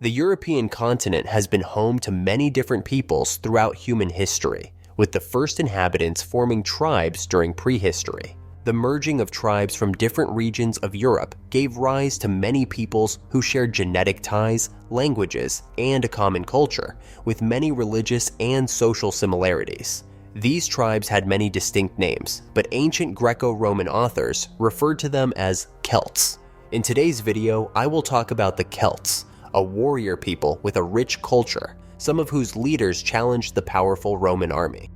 The European continent has been home to many different peoples throughout human history, with the first inhabitants forming tribes during prehistory. The merging of tribes from different regions of Europe gave rise to many peoples who shared genetic ties, languages, and a common culture, with many religious and social similarities. These tribes had many distinct names, but ancient Greco-Roman authors referred to them as Celts. In today's video, I will talk about the Celts, a warrior people with a rich culture, some of whose leaders challenged the powerful Roman army.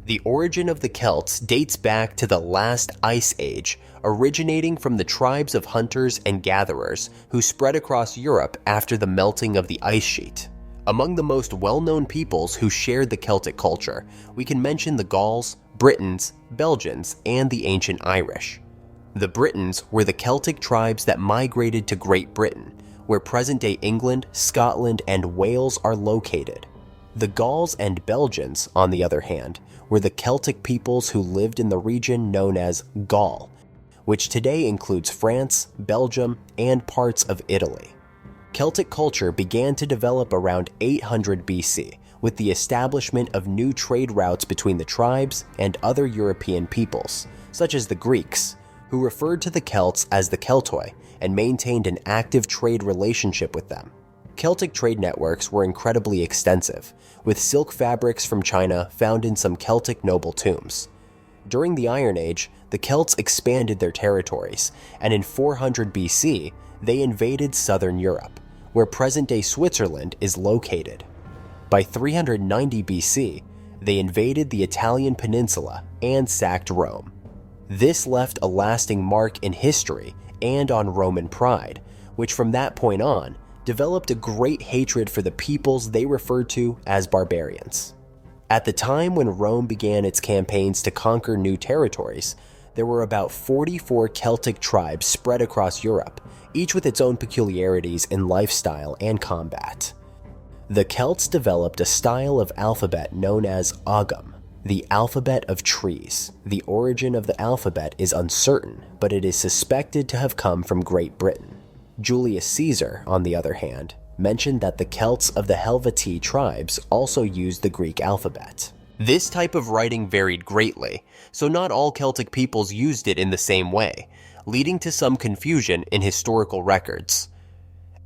The origin of the Celts dates back to the last ice age, originating from the tribes of hunters and gatherers who spread across Europe after the melting of the ice sheet. Among the most well-known peoples who shared the Celtic culture, we can mention the Gauls, Britons, Belgians, and the ancient Irish. The Britons were the Celtic tribes that migrated to Great Britain, where present-day England, Scotland, and Wales are located. The Gauls and Belgians, on the other hand, were the Celtic peoples who lived in the region known as Gaul, which today includes France, Belgium, and parts of Italy. Celtic culture began to develop around 800 BC, with the establishment of new trade routes between the tribes and other European peoples, such as the Greeks, who referred to the Celts as the Keltoi and maintained an active trade relationship with them. Celtic trade networks were incredibly extensive, with silk fabrics from China found in some Celtic noble tombs. During the Iron Age, the Celts expanded their territories, and in 400 BC, they invaded southern Europe, where present-day Switzerland is located. By 390 BC, they invaded the Italian peninsula and sacked Rome. This left a lasting mark in history and on Roman pride, which from that point on, developed a great hatred for the peoples they referred to as barbarians. At the time when Rome began its campaigns to conquer new territories, there were about 44 Celtic tribes spread across Europe, each with its own peculiarities in lifestyle and combat. The Celts developed a style of alphabet known as Ogham, the alphabet of trees. The origin of the alphabet is uncertain, but it is suspected to have come from Great Britain. Julius Caesar, on the other hand, mentioned that the Celts of the Helvetii tribes also used the Greek alphabet. This type of writing varied greatly, so not all Celtic peoples used it in the same way, leading to some confusion in historical records.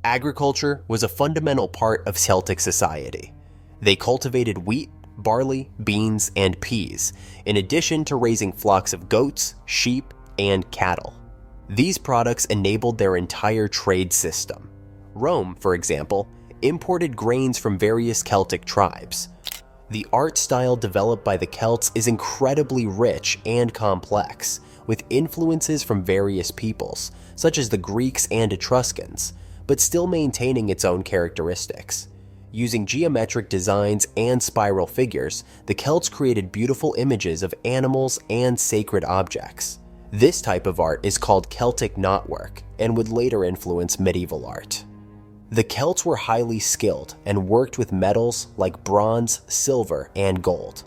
Agriculture was a fundamental part of Celtic society. They cultivated wheat, barley, beans, and peas, in addition to raising flocks of goats, sheep, and cattle. These products enabled their entire trade system. Rome, for example, imported grains from various Celtic tribes. The art style developed by the Celts is incredibly rich and complex, with influences from various peoples, such as the Greeks and Etruscans, but still maintaining its own characteristics. Using geometric designs and spiral figures, the Celts created beautiful images of animals and sacred objects. This type of art is called Celtic knotwork and would later influence medieval art. The Celts were highly skilled and worked with metals like bronze, silver, and gold.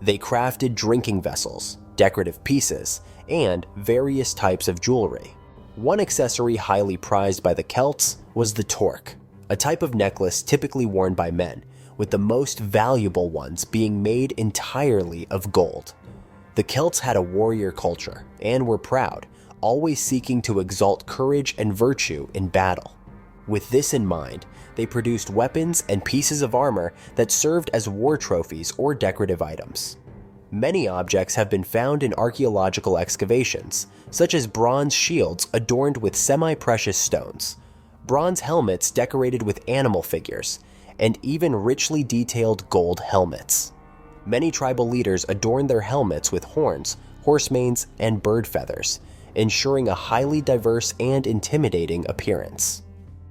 They crafted drinking vessels, decorative pieces, and various types of jewelry. One accessory highly prized by the Celts was the torque, a type of necklace typically worn by men, with the most valuable ones being made entirely of gold. The Celts had a warrior culture and were proud, always seeking to exalt courage and virtue in battle. With this in mind, they produced weapons and pieces of armor that served as war trophies or decorative items. Many objects have been found in archaeological excavations, such as bronze shields adorned with semi-precious stones, bronze helmets decorated with animal figures, and even richly detailed gold helmets. Many tribal leaders adorned their helmets with horns, horsemanes, and bird feathers, ensuring a highly diverse and intimidating appearance.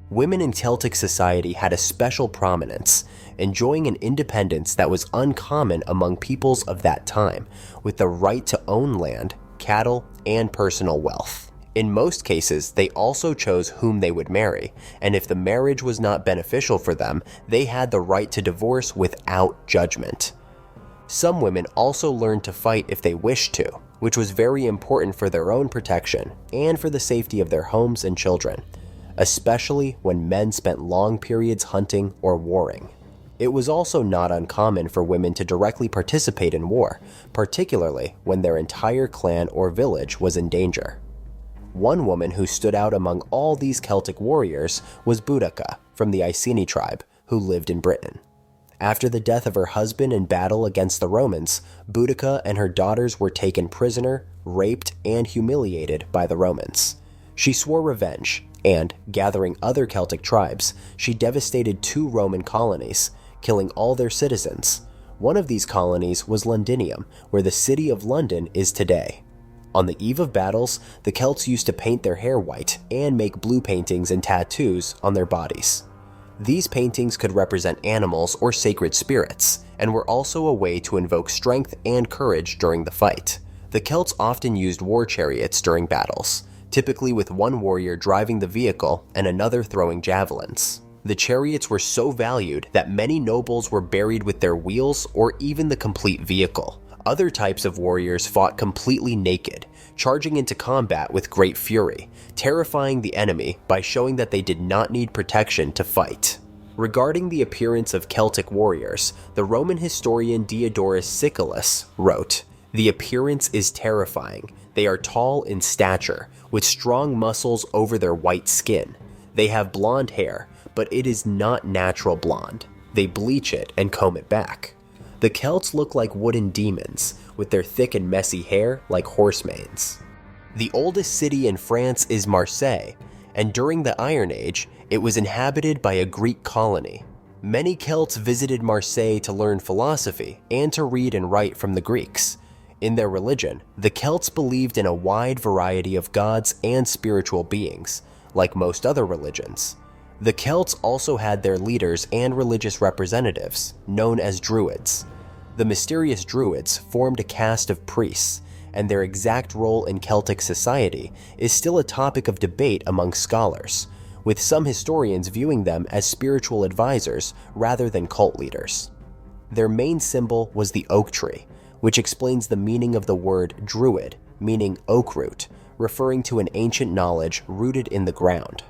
Women in Celtic society had a special prominence, enjoying an independence that was uncommon among peoples of that time, with the right to own land, cattle, and personal wealth. In most cases, they also chose whom they would marry, and if the marriage was not beneficial for them, they had the right to divorce without judgment. Some women also learned to fight if they wished to, which was very important for their own protection and for the safety of their homes and children. especially when men spent long periods hunting or warring. It was also not uncommon for women to directly participate in war, particularly when their entire clan or village was in danger. One woman who stood out among all these Celtic warriors was Boudica from the Iceni tribe, who lived in Britain. After the death of her husband in battle against the Romans, Boudica and her daughters were taken prisoner, raped, and humiliated by the Romans. She swore revenge, and, gathering other Celtic tribes, she devastated 2 Roman colonies, killing all their citizens. One of these colonies was Londinium, where the city of London is today. On the eve of battles, the Celts used to paint their hair white and make blue paintings and tattoos on their bodies. These paintings could represent animals or sacred spirits, and were also a way to invoke strength and courage during the fight. The Celts often used war chariots during battles, typically with one warrior driving the vehicle and another throwing javelins. The chariots were so valued that many nobles were buried with their wheels or even the complete vehicle. Other types of warriors fought completely naked, charging into combat with great fury, terrifying the enemy by showing that they did not need protection to fight. Regarding the appearance of Celtic warriors, the Roman historian Diodorus Siculus wrote, "The appearance is terrifying. They are tall in stature, with strong muscles over their white skin. They have blonde hair, but it is not natural blonde. They bleach it and comb it back. The Celts look like wooden demons, with their thick and messy hair like horse manes." The oldest city in France is Marseille, and during the Iron Age, it was inhabited by a Greek colony. Many Celts visited Marseille to learn philosophy and to read and write from the Greeks. In their religion, the Celts believed in a wide variety of gods and spiritual beings, like most other religions. The Celts also had their leaders and religious representatives, known as Druids. The mysterious Druids formed a caste of priests, and their exact role in Celtic society is still a topic of debate among scholars, with some historians viewing them as spiritual advisors rather than cult leaders. Their main symbol was the oak tree, which explains the meaning of the word druid, meaning oak root, referring to an ancient knowledge rooted in the ground.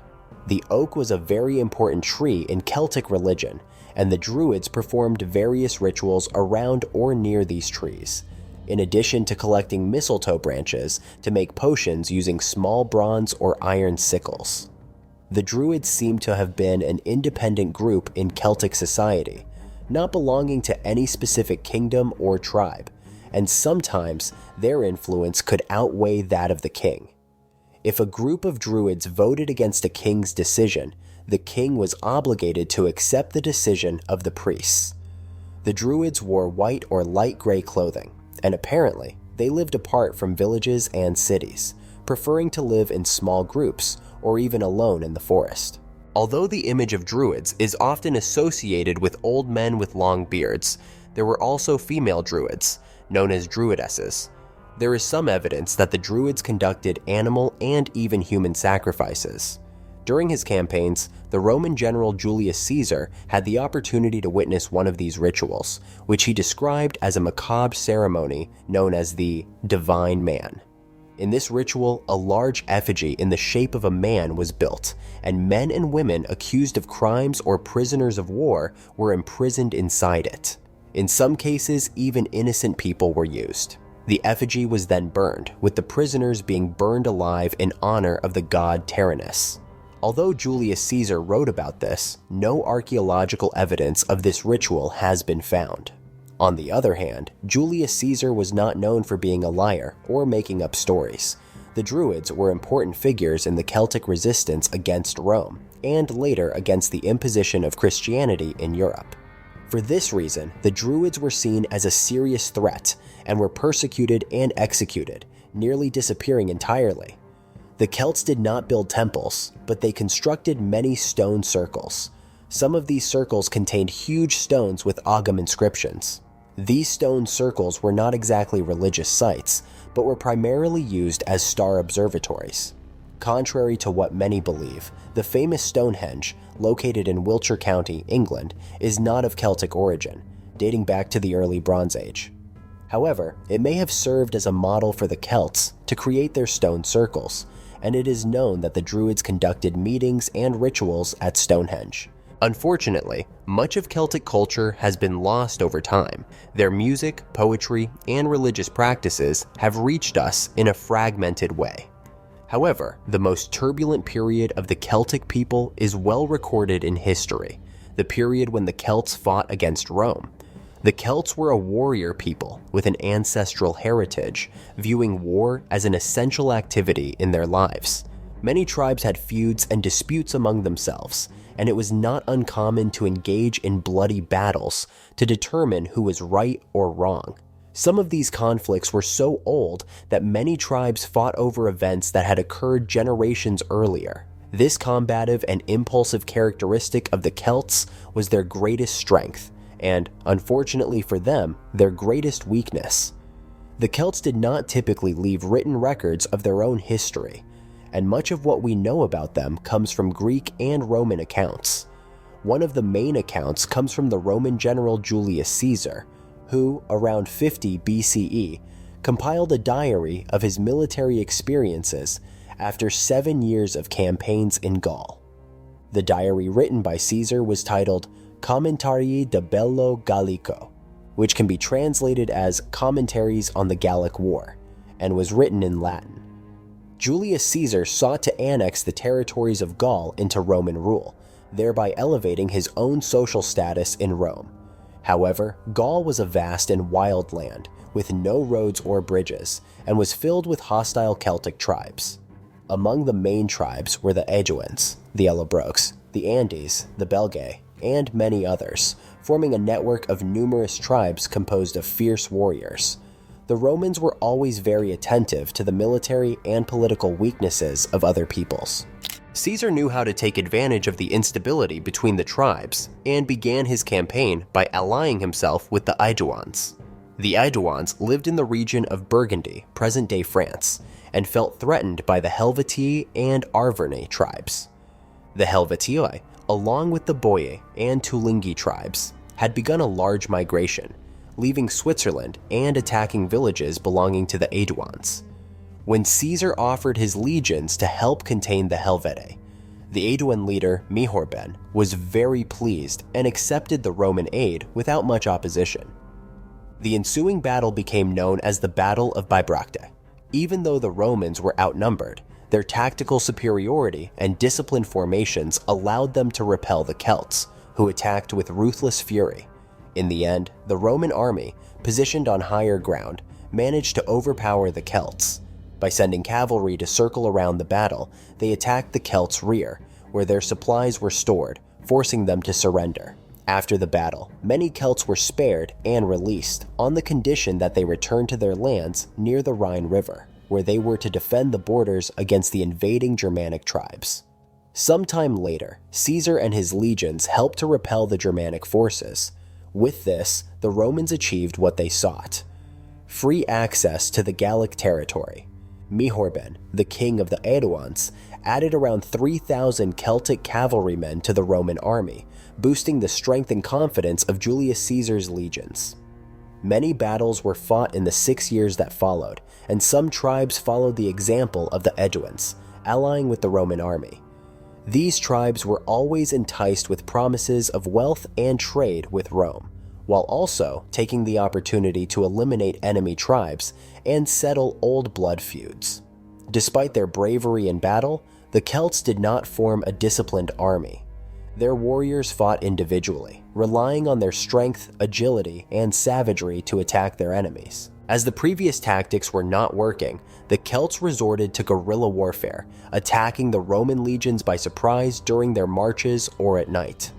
The oak was a very important tree in Celtic religion, and the Druids performed various rituals around or near these trees, in addition to collecting mistletoe branches to make potions using small bronze or iron sickles. The Druids seem to have been an independent group in Celtic society, not belonging to any specific kingdom or tribe, and sometimes their influence could outweigh that of the king. If a group of Druids voted against a king's decision, the king was obligated to accept the decision of the priests. The Druids wore white or light gray clothing, and apparently, they lived apart from villages and cities, preferring to live in small groups or even alone in the forest. Although the image of Druids is often associated with old men with long beards, there were also female Druids, known as Druidesses. There is some evidence that the Druids conducted animal and even human sacrifices. During his campaigns, the Roman general Julius Caesar had the opportunity to witness one of these rituals, which he described as a macabre ceremony known as the Divine Man. In this ritual, a large effigy in the shape of a man was built, and men and women accused of crimes or prisoners of war were imprisoned inside it. In some cases, even innocent people were used. The effigy was then burned, with the prisoners being burned alive in honor of the god Tyrannus. Although Julius Caesar wrote about this, no archaeological evidence of this ritual has been found. On the other hand, Julius Caesar was not known for being a liar or making up stories. The Druids were important figures in the Celtic resistance against Rome, and later against the imposition of Christianity in Europe. For this reason, the Druids were seen as a serious threat and were persecuted and executed, nearly disappearing entirely. The Celts did not build temples, but they constructed many stone circles. Some of these circles contained huge stones with Ogham inscriptions. These stone circles were not exactly religious sites, but were primarily used as star observatories. Contrary to what many believe, the famous Stonehenge, located in Wiltshire County, England, is not of Celtic origin, dating back to the early Bronze Age. However, it may have served as a model for the Celts to create their stone circles, and it is known that the Druids conducted meetings and rituals at Stonehenge. Unfortunately, much of Celtic culture has been lost over time. Their music, poetry, and religious practices have reached us in a fragmented way. However, the most turbulent period of the Celtic people is well recorded in history, the period when the Celts fought against Rome. The Celts were a warrior people with an ancestral heritage, viewing war as an essential activity in their lives. Many tribes had feuds and disputes among themselves, and it was not uncommon to engage in bloody battles to determine who was right or wrong. Some of these conflicts were so old that many tribes fought over events that had occurred generations earlier. This combative and impulsive characteristic of the Celts was their greatest strength, and, unfortunately for them, their greatest weakness. The Celts did not typically leave written records of their own history, and much of what we know about them comes from Greek and Roman accounts. One of the main accounts comes from the Roman general Julius Caesar, who, around 50 BCE, compiled a diary of his military experiences after 7 years of campaigns in Gaul. The diary written by Caesar was titled Commentarii de Bello Gallico, which can be translated as Commentaries on the Gallic War, and was written in Latin. Julius Caesar sought to annex the territories of Gaul into Roman rule, thereby elevating his own social status in Rome. However, Gaul was a vast and wild land, with no roads or bridges, and was filled with hostile Celtic tribes. Among the main tribes were the Aeduans, the Allobroges, the Andes, the Belgae, and many others, forming a network of numerous tribes composed of fierce warriors. The Romans were always very attentive to the military and political weaknesses of other peoples. Caesar knew how to take advantage of the instability between the tribes and began his campaign by allying himself with the Aeduans. The Aeduans lived in the region of Burgundy, present-day France, and felt threatened by the Helvetii and Arverni tribes. The Helvetii, along with the Boii and Tulingi tribes, had begun a large migration, leaving Switzerland and attacking villages belonging to the Aeduans. When Caesar offered his legions to help contain the Helvetii, the Aeduan leader Mihorben was very pleased and accepted the Roman aid without much opposition. The ensuing battle became known as the Battle of Bibracte. Even though the Romans were outnumbered, their tactical superiority and disciplined formations allowed them to repel the Celts, who attacked with ruthless fury. In the end, the Roman army, positioned on higher ground, managed to overpower the Celts. By sending cavalry to circle around the battle, they attacked the Celts' rear, where their supplies were stored, forcing them to surrender. After the battle, many Celts were spared and released, on the condition that they return to their lands near the Rhine River, where they were to defend the borders against the invading Germanic tribes. Sometime later, Caesar and his legions helped to repel the Germanic forces. With this, the Romans achieved what they sought: free access to the Gallic territory. Mihorben, the king of the Aeduans, added around 3,000 Celtic cavalrymen to the Roman army, boosting the strength and confidence of Julius Caesar's legions. Many battles were fought in the 6 years that followed, and some tribes followed the example of the Aeduans, allying with the Roman army. These tribes were always enticed with promises of wealth and trade with Rome, while also taking the opportunity to eliminate enemy tribes and settle old blood feuds. Despite their bravery in battle, the Celts did not form a disciplined army. Their warriors fought individually, relying on their strength, agility, and savagery to attack their enemies. As the previous tactics were not working, the Celts resorted to guerrilla warfare, attacking the Roman legions by surprise during their marches or at night.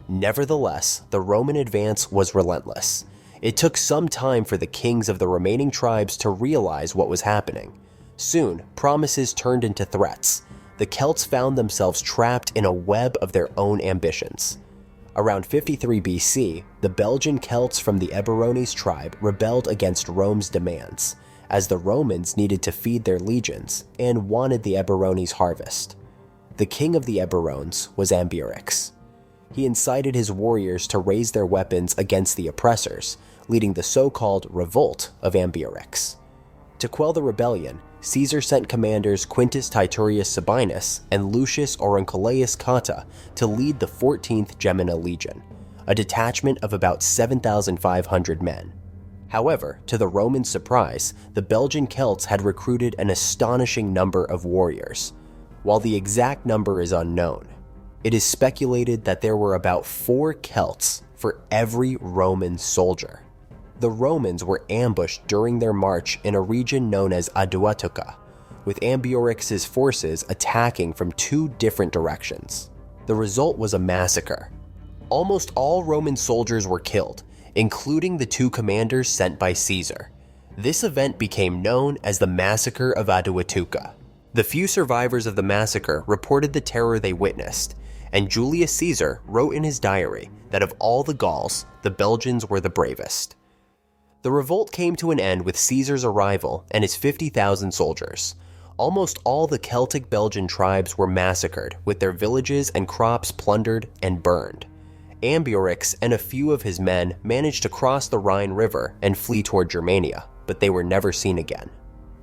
Nevertheless, the Roman advance was relentless. It took some time for the kings of the remaining tribes to realize what was happening. Soon, promises turned into threats. The Celts found themselves trapped in a web of their own ambitions. Around 53 BC, the Belgian Celts from the Eburones tribe rebelled against Rome's demands, as the Romans needed to feed their legions and wanted the Eburones harvest. The king of the Eburones was Ambiorix. He incited his warriors to raise their weapons against the oppressors, leading the so-called revolt of Ambiorix. To quell the rebellion, Caesar sent commanders Quintus Titurius Sabinus and Lucius Aurunculeius Cotta to lead the 14th Gemina Legion, a detachment of about 7,500 men. However, to the Romans' surprise, the Belgian Celts had recruited an astonishing number of warriors. While the exact number is unknown, it is speculated that there were about 4 Celts for every Roman soldier. The Romans were ambushed during their march in a region known as Boudica, with Ambiorix's forces attacking from 2 different directions. The result was a massacre. Almost all Roman soldiers were killed, including the 2 commanders sent by Caesar. This event became known as the Massacre of Boudica. The few survivors of the massacre reported the terror they witnessed, and Julius Caesar wrote in his diary that of all the Gauls, the Belgians were the bravest. The revolt came to an end with Caesar's arrival and his 50,000 soldiers. Almost all the Celtic Belgian tribes were massacred, with their villages and crops plundered and burned. Ambiorix and a few of his men managed to cross the Rhine River and flee toward Germania, but they were never seen again.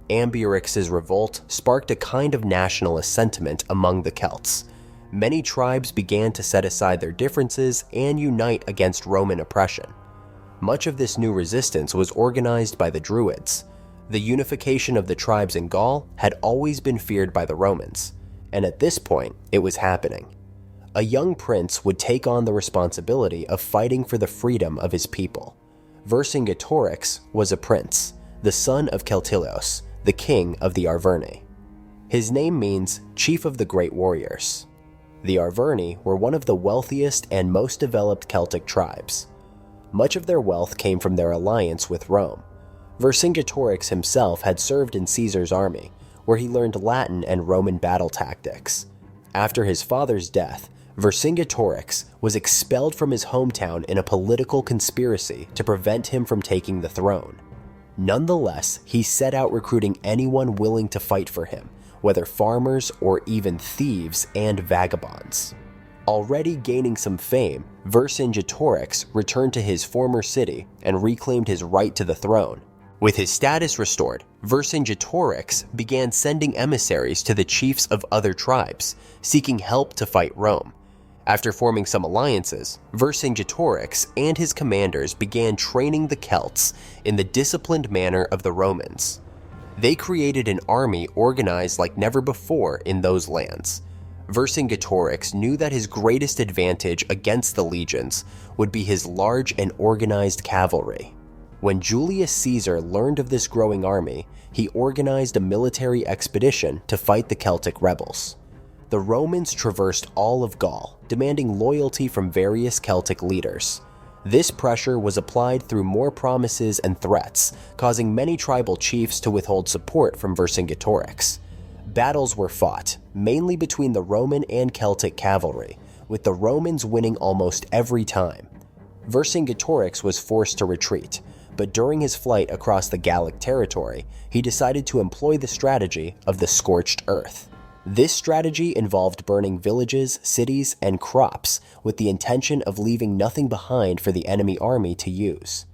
Ambiorix's revolt sparked a kind of nationalist sentiment among the Celts. Many tribes began to set aside their differences and unite against Roman oppression. Much of this new resistance was organized by the Druids. The unification of the tribes in Gaul had always been feared by the Romans, and at this point, it was happening. A young prince would take on the responsibility of fighting for the freedom of his people. Vercingetorix was a prince, the son of Celtilos, the king of the Arverni. His name means chief of the great warriors. The Arverni were one of the wealthiest and most developed Celtic tribes. Much of their wealth came from their alliance with Rome. Vercingetorix himself had served in Caesar's army, where he learned Latin and Roman battle tactics. After his father's death, Vercingetorix was expelled from his hometown in a political conspiracy to prevent him from taking the throne. Nonetheless, he set out recruiting anyone willing to fight for him, whether farmers or even thieves and vagabonds. Already gaining some fame, Vercingetorix returned to his former city and reclaimed his right to the throne. With his status restored, Vercingetorix began sending emissaries to the chiefs of other tribes, seeking help to fight Rome. After forming some alliances, Vercingetorix and his commanders began training the Celts in the disciplined manner of the Romans. They created an army organized like never before in those lands. Vercingetorix knew that his greatest advantage against the legions would be his large and organized cavalry. When Julius Caesar learned of this growing army, he organized a military expedition to fight the Celtic rebels. The Romans traversed all of Gaul, demanding loyalty from various Celtic leaders. This pressure was applied through more promises and threats, causing many tribal chiefs to withhold support from Vercingetorix. Battles were fought, mainly between the Roman and Celtic cavalry, with the Romans winning almost every time. Vercingetorix was forced to retreat, but during his flight across the Gallic territory, he decided to employ the strategy of the scorched earth. This strategy involved burning villages, cities, and crops with the intention of leaving nothing behind for the enemy army to use.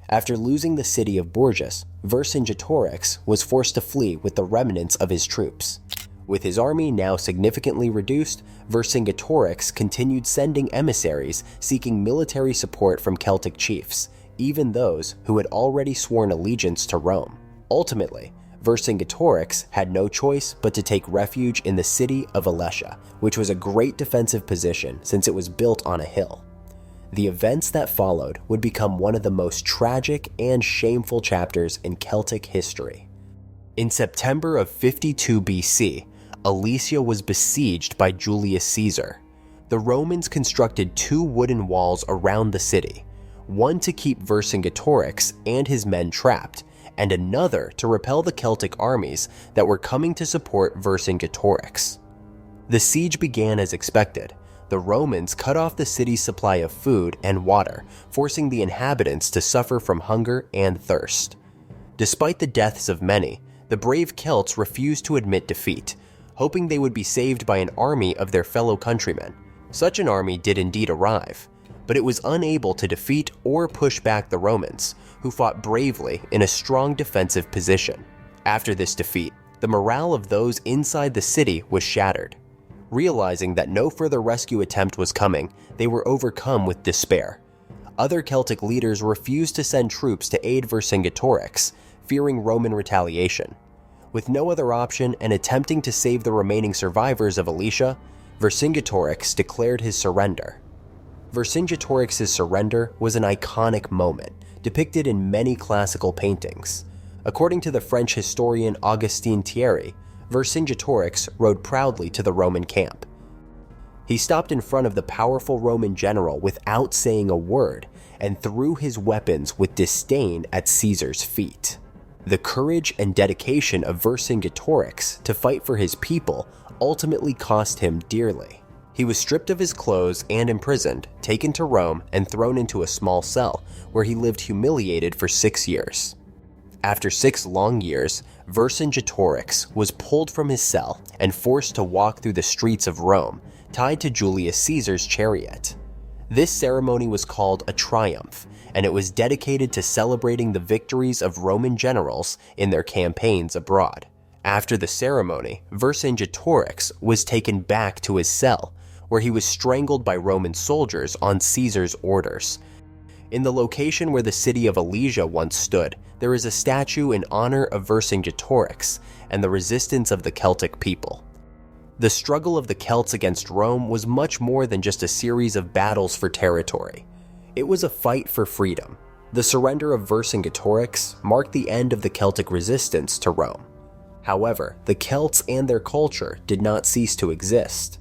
After losing the city of Bourges, Vercingetorix was forced to flee with the remnants of his troops. With his army now significantly reduced, Vercingetorix continued sending emissaries seeking military support from Celtic chiefs, even those who had already sworn allegiance to Rome. Ultimately, Vercingetorix had no choice but to take refuge in the city of Alesia, which was a great defensive position since it was built on a hill. The events that followed would become one of the most tragic and shameful chapters in Celtic history. In September of 52 BC, Alesia was besieged by Julius Caesar. The Romans constructed 2 wooden walls around the city, one to keep Vercingetorix and his men trapped, and another to repel the Celtic armies that were coming to support Vercingetorix. The siege began as expected. The Romans cut off the city's supply of food and water, forcing the inhabitants to suffer from hunger and thirst. Despite the deaths of many, the brave Celts refused to admit defeat, hoping they would be saved by an army of their fellow countrymen. Such an army did indeed arrive, but it was unable to defeat or push back the Romans, who fought bravely in a strong defensive position. After this defeat, the morale of those inside the city was shattered. Realizing that no further rescue attempt was coming, they were overcome with despair. Other Celtic leaders refused to send troops to aid Vercingetorix, fearing Roman retaliation. With no other option and attempting to save the remaining survivors of Alesia, Vercingetorix declared his surrender. Vercingetorix's surrender was an iconic moment, depicted in many classical paintings. According to the French historian Augustin Thierry, Vercingetorix rode proudly to the Roman camp. He stopped in front of the powerful Roman general without saying a word and threw his weapons with disdain at Caesar's feet. The courage and dedication of Vercingetorix to fight for his people ultimately cost him dearly. He was stripped of his clothes and imprisoned, taken to Rome, and thrown into a small cell, where he lived humiliated for 6 years. After 6 long years, Vercingetorix was pulled from his cell and forced to walk through the streets of Rome, tied to Julius Caesar's chariot. This ceremony was called a triumph, and it was dedicated to celebrating the victories of Roman generals in their campaigns abroad. After the ceremony, Vercingetorix was taken back to his cell, where he was strangled by Roman soldiers on Caesar's orders. In the location where the city of Alesia once stood, there is a statue in honor of Vercingetorix and the resistance of the Celtic people. The struggle of the Celts against Rome was much more than just a series of battles for territory. It was a fight for freedom. The surrender of Vercingetorix marked the end of the Celtic resistance to Rome. However, the Celts and their culture did not cease to exist.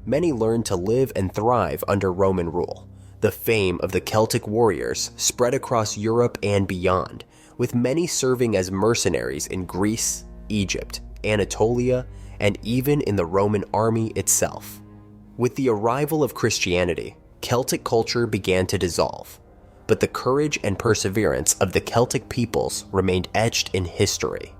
Many learned to live and thrive under Roman rule. The fame of the Celtic warriors spread across Europe and beyond, with many serving as mercenaries in Greece, Egypt, Anatolia, and even in the Roman army itself. With the arrival of Christianity, Celtic culture began to dissolve, but the courage and perseverance of the Celtic peoples remained etched in history.